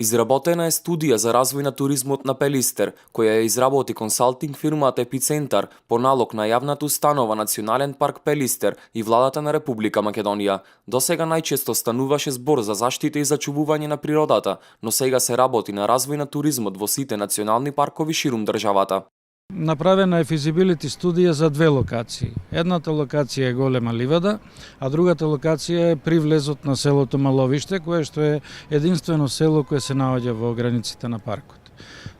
Изработена е студија за развој на туризмот на Пелистер, која ја изработи консалтинг фирмата Епицентар по налог на јавната установа Национален парк Пелистер и владата на Република Македонија. Досега најчесто стануваше збор за заштита и зачувување на природата, но сега се работи на развој на туризмот во сите национални паркови ширум државата. Направена е физибилити студија за две локации. Едната локација е Голема ливада, а другата локација е при влезот на селото Маловиште, кое што е единствено село кое се наоѓа во границите на паркот.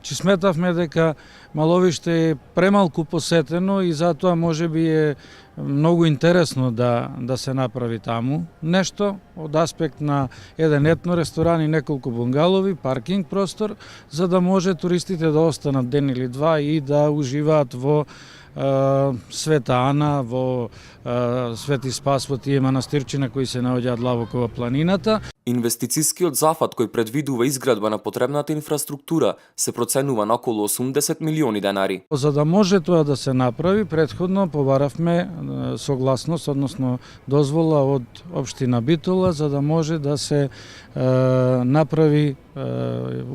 Сметавме дека Маловиште е премалку посетено и затоа можеби е многу интересно да се направи таму нешто од аспект на еден етно ресторан и неколку бунгалови, паркинг простор, за да може туристите да останат ден или два и да уживаат во Света Ана, во Свети Спас, во тие манастирчина кои се наоѓаат длабоко во планината. Инвестицискиот зафат кој предвидува изградба на потребната инфраструктура се проценува на околу 80 милиони денари. За да може тоа да се направи, претходно побаравме согласност, односно дозвола од општина Битола, за да може да се направи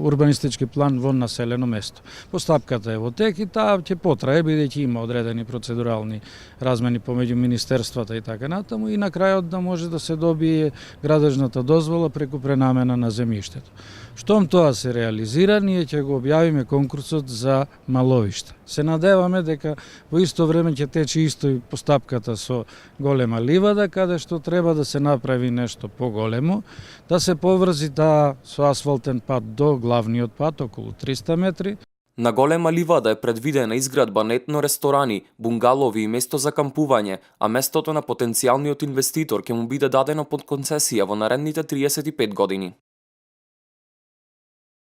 урбанистички план во населено место. Постапката е во тек и таа ќе потрае бидејќи има одредени процедурални размени помеѓу министерствата и така натаму и на крајот да може да се добие градежната дозвола преку пренамена на земјиштето. Штом тоа се реализира, ние ќе го објавиме конкурсот за Маловиште. Се надеваме дека во исто време ќе тече исто и постапката со Голема ливада, каде што треба да се направи нешто поголемо, да се поврзи таа со асфалтен пат до главниот пат, околу 300 метри. На Голема ливада е предвидена изградба на етно ресторани, бунгалови и место за кампување, а местото на потенцијалниот инвеститор ќе му биде дадено под концесија во наредните 35 години.